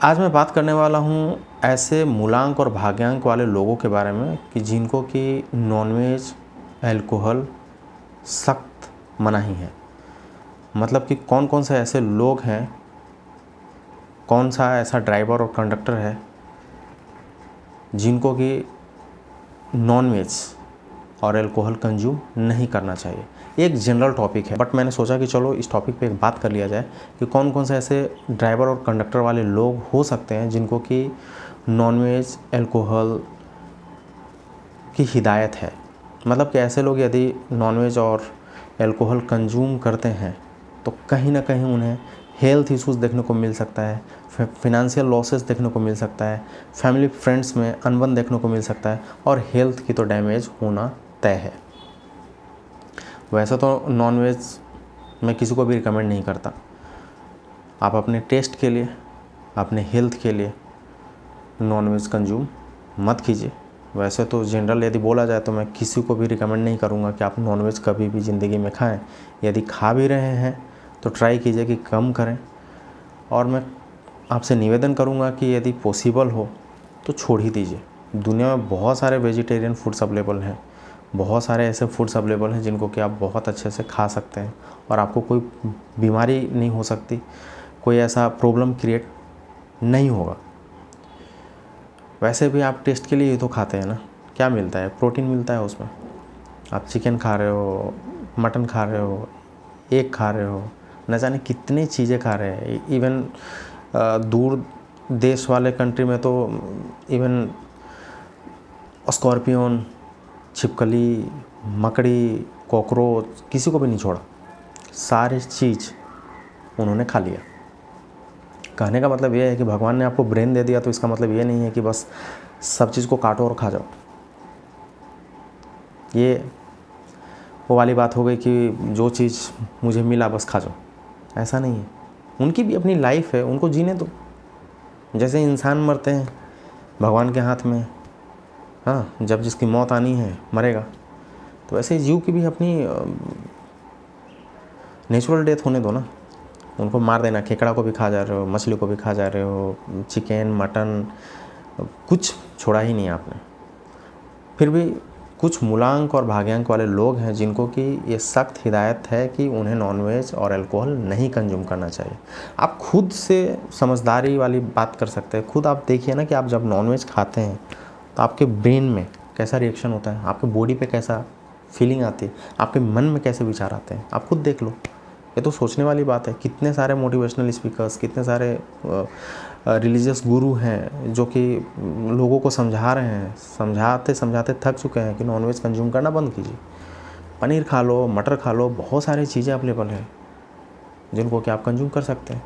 आज मैं बात करने वाला हूँ ऐसे मूलांक और भाग्यांक वाले लोगों के बारे में कि जिनको कि नॉनवेज अल्कोहल सख्त मनाही है। मतलब कि कौन कौन से ऐसे लोग हैं, कौन सा ऐसा ड्राइवर और कंडक्टर है जिनको कि नॉनवेज और अल्कोहल कंज्यूम नहीं करना चाहिए। एक जनरल टॉपिक है, बट मैंने सोचा कि चलो इस टॉपिक पे एक बात कर लिया जाए कि कौन कौन से ऐसे ड्राइवर और कंडक्टर वाले लोग हो सकते हैं जिनको कि नॉनवेज अल्कोहल की हिदायत है। मतलब कि ऐसे लोग यदि नॉनवेज और अल्कोहल कंज्यूम करते हैं तो कहीं ना कहीं उन्हें हेल्थ इश्यूज़ देखने को मिल सकता है, फिनेंशियल लॉसेस देखने को मिल सकता है, फैमिली फ्रेंड्स में अनबन देखने को मिल सकता है और हेल्थ की तो डैमेज होना तय है। वैसे तो नॉनवेज मैं किसी को भी रिकमेंड नहीं करता। आप अपने टेस्ट के लिए, अपने हेल्थ के लिए नॉनवेज कंज्यूम मत कीजिए। वैसे तो जनरल यदि बोला जाए तो मैं किसी को भी रिकमेंड नहीं करूँगा कि आप नॉनवेज कभी भी ज़िंदगी में खाएं। यदि खा भी रहे हैं तो ट्राई कीजिए कि कम करें, और मैं आपसे निवेदन करूँगा कि यदि पॉसिबल हो तो छोड़ ही दीजिए। दुनिया में बहुत सारे वेजिटेरियन फूड्स अवेलेबल हैं, बहुत सारे ऐसे फूड्स अवेलेबल हैं जिनको कि आप बहुत अच्छे से खा सकते हैं और आपको कोई बीमारी नहीं हो सकती, कोई ऐसा प्रॉब्लम क्रिएट नहीं होगा। वैसे भी आप टेस्ट के लिए ही तो खाते हैं ना। क्या मिलता है? प्रोटीन मिलता है उसमें। आप चिकन खा रहे हो, मटन खा रहे हो, एग खा रहे हो, न जाने कितनी चीज़ें खा रहे हैं। इवन दूर देश वाले कंट्री में तो इवन स्कॉर्पियन, छिपकली, मकड़ी, कॉकरोच किसी को भी नहीं छोड़ा। सारी चीज़ उन्होंने खा लिया। कहने का मतलब ये है कि भगवान ने आपको ब्रेन दे दिया तो इसका मतलब ये नहीं है कि बस सब चीज़ को काटो और खा जाओ। ये वो वाली बात हो गई कि जो चीज़ मुझे मिला बस खा जाओ, ऐसा नहीं है। उनकी भी अपनी लाइफ है, उनको जीने दो। जैसे इंसान मरते हैं भगवान के हाथ में, हाँ, जब जिसकी मौत आनी है मरेगा, तो वैसे जीव की भी अपनी नेचुरल डेथ होने दो ना। उनको मार देना, खेकड़ा को भी खा जा रहे हो, मछली को भी खा जा रहे हो, चिकन मटन कुछ छोड़ा ही नहीं आपने। फिर भी कुछ मूलांक और भाग्यांक वाले लोग हैं जिनको कि ये सख्त हिदायत है कि उन्हें नॉनवेज और अल्कोहल नहीं कंज्यूम करना चाहिए। आप खुद से समझदारी वाली बात कर सकते हैं। खुद आप देखिए ना कि आप जब नॉनवेज खाते हैं तो आपके ब्रेन में कैसा रिएक्शन होता है, आपके बॉडी पे कैसा फीलिंग आती है, आपके मन में कैसे विचार आते हैं। आप खुद देख लो, ये तो सोचने वाली बात है। कितने सारे मोटिवेशनल स्पीकर्स, कितने सारे रिलीजियस गुरु हैं जो कि लोगों को समझा रहे हैं, समझाते समझाते थक चुके हैं कि नॉनवेज कंज्यूम करना बंद कीजिए। पनीर खा लो, मटर खा लो, बहुत सारी चीज़ें अवेलेबल हैं जिनको कि आप कंज्यूम कर सकते हैं।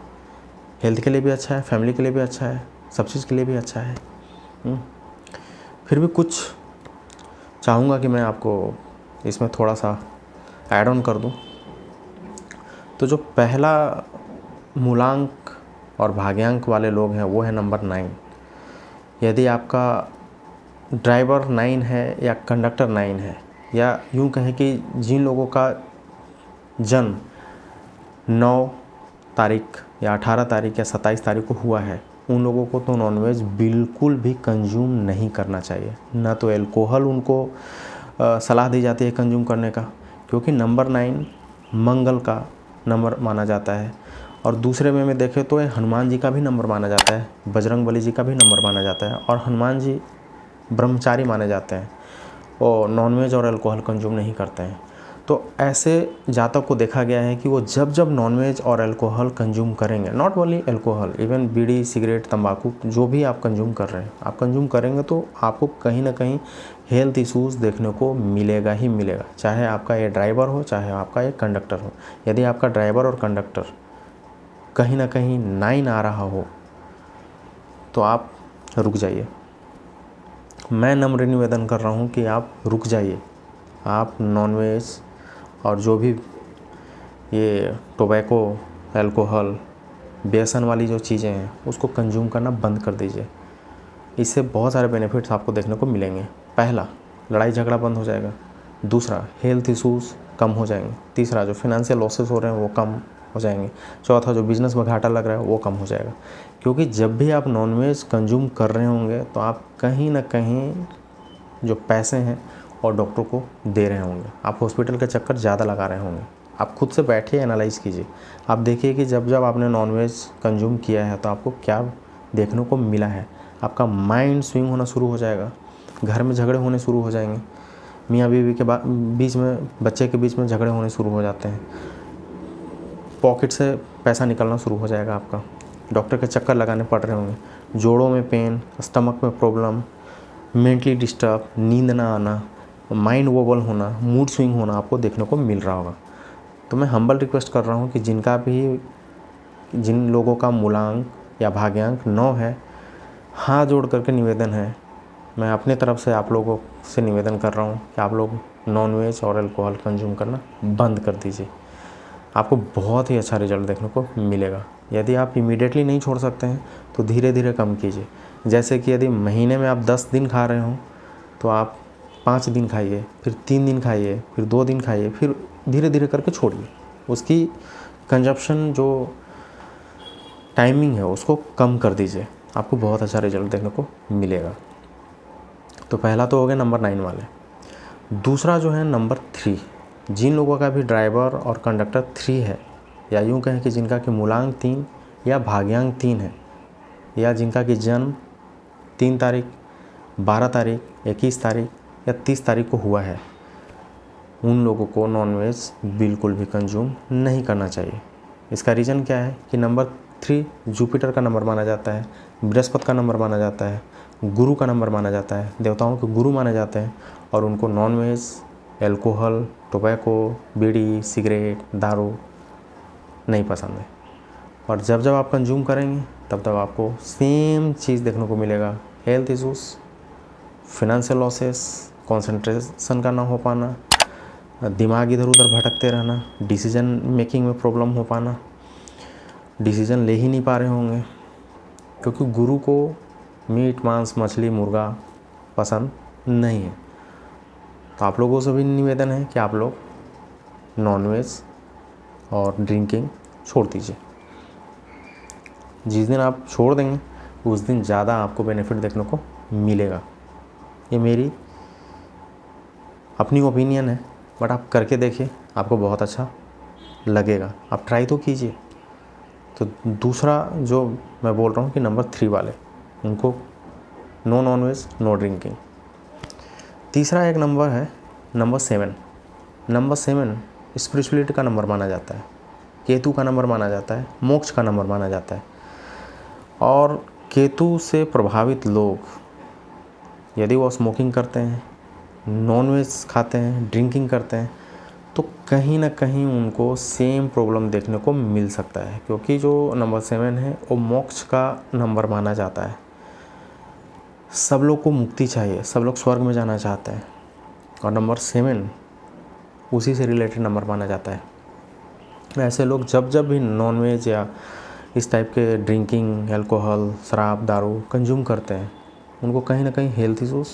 हेल्थ के लिए भी अच्छा है, फैमिली के लिए भी अच्छा है, सब चीज़ के लिए भी अच्छा है। फिर भी कुछ चाहूँगा कि मैं आपको इसमें थोड़ा सा ऐड ऑन कर दूँ। तो जो पहला मूलांक और भाग्यांक वाले लोग हैं वो है नंबर 9। यदि आपका ड्राइवर 9 है या कंडक्टर 9 है, या यूँ कहें कि जिन लोगों का जन्म 9 तारीख या 18 तारीख या 27 तारीख को हुआ है, उन लोगों को तो नॉनवेज बिल्कुल भी कंज्यूम नहीं करना चाहिए। ना तो अल्कोहल उनको सलाह दी जाती है कंज्यूम करने का, क्योंकि नंबर 9 मंगल का नंबर माना जाता है। और दूसरे में देखें तो ये हनुमान जी का भी नंबर माना जाता है, बजरंगबली जी का भी नंबर माना जाता है, और हनुमान जी ब्रह्मचारी माने जाते हैं और नॉनवेज और अल्कोहल कंज्यूम नहीं करते हैं। तो ऐसे जातक को देखा गया है कि वो जब जब नॉनवेज और अल्कोहल कंज्यूम करेंगे, not only alcohol, even bidi, cigarette, तंबाकू, जो भी आप कंज्यूम कर रहे हैं, आप कंज्यूम करेंगे तो आपको कहीं ना कहीं हेल्थ इश्यूज़ देखने को मिलेगा ही मिलेगा। चाहे आपका ये ड्राइवर हो, चाहे आपका ये कंडक्टर हो। यदि आपका ड्राइवर और कंडक्टर कहीं ना कहीं 9 आ रहा हो तो आप रुक जाइए। मैं नम्र निवेदन कर रहा हूँ कि आप रुक जाइए। आप नॉनवेज और जो भी ये टोबैको, अल्कोहल, बेसन वाली जो चीज़ें हैं उसको कंज्यूम करना बंद कर दीजिए। इससे बहुत सारे बेनिफिट्स आपको देखने को मिलेंगे। पहला, लड़ाई झगड़ा बंद हो जाएगा। दूसरा, हेल्थ इश्यूज़ कम हो जाएंगे। तीसरा, जो फिनेंशियल लॉसेस हो रहे हैं वो कम हो जाएंगे। चौथा, जो बिज़नेस में घाटा लग रहा है वो कम हो जाएगा। क्योंकि जब भी आप नॉनवेज कंज्यूम कर रहे होंगे तो आप कहीं ना कहीं जो पैसे हैं और डॉक्टर को दे रहे होंगे, आप हॉस्पिटल के चक्कर ज़्यादा लगा रहे होंगे। आप खुद से बैठिए, एनालाइज़ कीजिए, आप देखिए कि जब जब आपने नॉनवेज कंज्यूम किया है तो आपको क्या देखने को मिला है। आपका माइंड स्विंग होना शुरू हो जाएगा, घर में झगड़े होने शुरू हो जाएंगे, मियाँ बीवी के बीच में, बच्चे के बीच में झगड़े होने शुरू हो जाते हैं, पॉकेट से पैसा निकलना शुरू हो जाएगा आपका, डॉक्टर के चक्कर लगाने पड़ रहे होंगे, जोड़ों में पेन, स्टमक में प्रॉब्लम, मेंटली डिस्टर्ब, नींद ना आना, माइंड वोबल होना, मूड स्विंग होना आपको देखने को मिल रहा होगा। तो मैं हम्बल रिक्वेस्ट कर रहा हूँ कि जिन लोगों का मूलांक या भाग्यांक 9 है, हाथ जोड़ करके निवेदन है, मैं अपने तरफ से आप लोगों से निवेदन कर रहा हूँ कि आप लोग नॉनवेज और अल्कोहल कंज्यूम करना बंद कर दीजिए। आपको बहुत ही अच्छा रिजल्ट देखने को मिलेगा। यदि आप इमीडिएटली नहीं छोड़ सकते हैं तो धीरे धीरे कम कीजिए। जैसे कि यदि महीने में आप 10 दिन खा रहे हो तो आप 5 दिन खाइए, फिर 3 दिन खाइए, फिर 2 दिन खाइए, फिर धीरे धीरे करके छोड़िए। उसकी कंजप्शन जो टाइमिंग है उसको कम कर दीजिए, आपको बहुत अच्छा रिजल्ट देखने को मिलेगा। तो पहला तो हो गया नंबर 9 वाले। दूसरा जो है नंबर 3, जिन लोगों का भी ड्राइवर और कंडक्टर 3 है, या यूँ कहें कि जिनका कि मूलांक 3 या भाग्यांक 3 है, या जिनका कि जन्म 3 तारीख, 12 तारीख, 21 तारीख या 30 तारीख को हुआ है, उन लोगों को नॉनवेज बिल्कुल भी कंज्यूम नहीं करना चाहिए। इसका रीज़न क्या है कि नंबर 3 जुपिटर का नंबर माना जाता है, बृहस्पति का नंबर माना जाता है, गुरु का नंबर माना जाता है, देवताओं के गुरु माने जाते हैं, और उनको नॉनवेज, एल्कोहल, टोबैको, बीड़ी, सिगरेट, दारू नहीं पसंद है। और जब जब आप कंज्यूम करेंगे तब तब आपको सेम चीज़ देखने को मिलेगा, health issues, financial losses, concentration का ना हो पाना, दिमाग इधर उधर भटकते रहना, डिसीजन मेकिंग में प्रॉब्लम हो पाना, डिसीजन ले ही नहीं पा रहे होंगे, क्योंकि गुरु को मीट, मांस, मछली, मुर्गा पसंद नहीं है। तो आप लोगों से भी निवेदन है कि आप लोग नॉनवेज और ड्रिंकिंग छोड़ दीजिए। जिस दिन आप छोड़ देंगे उस दिन ज़्यादा आपको बेनिफिट देखने को मिलेगा। ये मेरी अपनी ओपिनियन है, बट आप करके देखिए, आपको बहुत अच्छा लगेगा, आप ट्राई तो कीजिए। तो दूसरा जो मैं बोल रहा हूँ कि नंबर 3 वाले, उनको नो नॉनवेज, नो ड्रिंकिंग। तीसरा एक नंबर है नंबर 7। नंबर 7 स्पिरिचुअलिटी का नंबर माना जाता है, केतु का नंबर माना जाता है, मोक्ष का नंबर माना जाता है। और केतु से प्रभावित लोग यदि वो स्मोकिंग करते हैं, नॉनवेज खाते हैं, ड्रिंकिंग करते हैं, तो कहीं ना कहीं उनको सेम प्रॉब्लम देखने को मिल सकता है, क्योंकि जो नंबर 7 है वो मोक्ष का नंबर माना जाता है। सब लोग को मुक्ति चाहिए, सब लोग स्वर्ग में जाना चाहते हैं, और नंबर 7 उसी से रिलेटेड नंबर माना जाता है। ऐसे लोग जब जब भी नॉनवेज या इस टाइप के ड्रिंकिंग, अल्कोहल, शराब, दारू कंज्यूम करते हैं, उनको कहीं ना कहीं हेल्थ इश्यूज़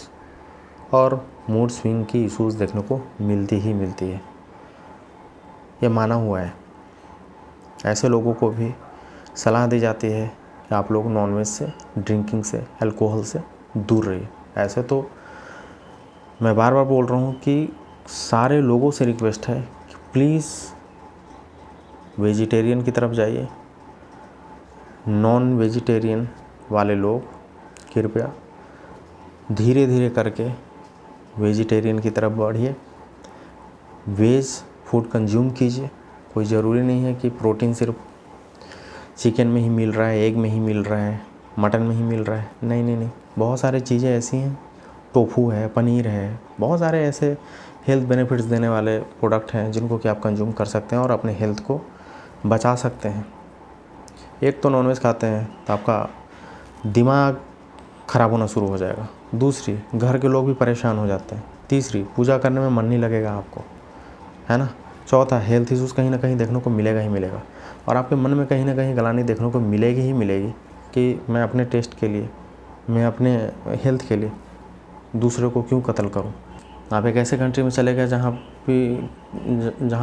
और मूड स्विंग की इश्यूज़ देखने को मिलती ही मिलती है, ये माना हुआ है। ऐसे लोगों को भी सलाह दी जाती है कि आप लोग नॉनवेज से, ड्रिंकिंग से, अल्कोहल से दूर रहिए। ऐसे तो मैं बार बार बोल रहा हूँ कि सारे लोगों से रिक्वेस्ट है कि प्लीज़ वेजिटेरियन की तरफ जाइए। नॉन वेजिटेरियन वाले लोग कृपया धीरे धीरे करके वेजिटेरियन की तरफ बढ़िए, वेज फूड कंज्यूम कीजिए। कोई ज़रूरी नहीं है कि प्रोटीन सिर्फ चिकन में ही मिल रहा है, एग में ही मिल रहा है, मटन में ही मिल रहा है। नहीं नहीं नहीं, बहुत सारी चीज़ें ऐसी हैं, टोफू है, पनीर है, बहुत सारे ऐसे हेल्थ बेनिफिट्स देने वाले प्रोडक्ट हैं जिनको कि आप कंज्यूम कर सकते हैं और अपने हेल्थ को बचा सकते हैं। एक तो नॉनवेज खाते हैं तो आपका दिमाग ख़राब होना शुरू हो जाएगा, दूसरी घर के लोग भी परेशान हो जाते हैं, तीसरी पूजा करने में मन नहीं लगेगा आपको, है ना, चौथा हेल्थ इश्यूज़ कहीं ना कहीं देखने को मिलेगा ही मिलेगा, और आपके मन में कहीं ना कहीं गलानी देखने को मिलेगी ही मिलेगी कि मैं अपने टेस्ट के लिए, मैं अपने हेल्थ के लिए दूसरे को क्यों कत्ल करूं। आप एक ऐसे कंट्री में चले गए जहाँ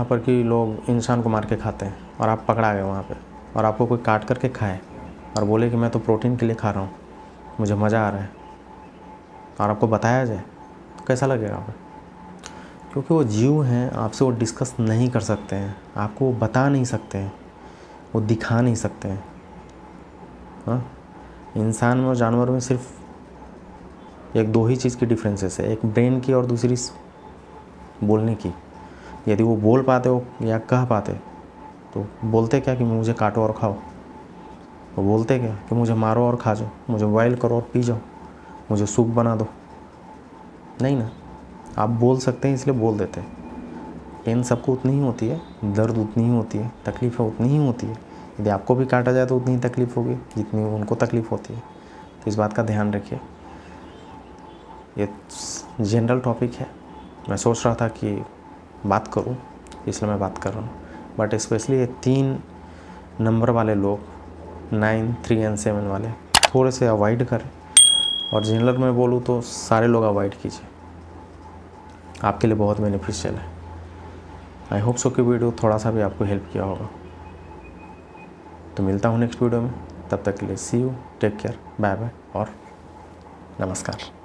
पर कि लोग इंसान को मार के खाते हैं और आप पकड़ा गए वहाँ पे, और आपको कोई काट करके खाए और बोले कि मैं तो प्रोटीन के लिए खा रहा हूँ, मुझे मज़ा आ रहा है, और आपको बताया जाए तो कैसा लगेगा आपको? क्योंकि वो जीव हैं, आपसे वो डिस्कस नहीं कर सकते हैं, आपको वो बता नहीं सकते हैं, वो दिखा नहीं सकते हैं। हाँ, इंसान में और जानवर में सिर्फ एक दो ही चीज़ की डिफरेंसेस है, एक ब्रेन की और दूसरी बोलने की। यदि वो बोल पाते हो या कह पाते तो बोलते क्या कि मुझे काटो और खाओ? वो बोलते क्या कि मुझे मारो और खा जाओ, मुझे बॉयल करो और पी जाओ, मुझे सूप बना दो? नहीं ना। आप बोल सकते हैं इसलिए बोल देते हैं। पेन सबको उतनी ही होती है, दर्द उतनी ही होती है, तकलीफ़ उतनी ही होती है। यदि आपको भी काटा जाए तो उतनी ही तकलीफ़ होगी जितनी उनको तकलीफ़ होती है। तो इस बात का ध्यान रखिए। ये जनरल टॉपिक है, मैं सोच रहा था कि बात करूं, इसलिए मैं बात कर रहा हूं। बट स्पेशली ये 3 नंबर वाले लोग, 9, 3 एंड 7 वाले, थोड़े से अवॉइड करें। और जनरल में बोलूँ तो सारे लोग अवॉइड कीजिए, आपके लिए बहुत बेनिफिशियल है। आई होप सो कि वीडियो थोड़ा सा भी आपको हेल्प किया होगा। तो मिलता हूँ नेक्स्ट वीडियो में, तब तक के लिए see you, take care, bye bye और नमस्कार।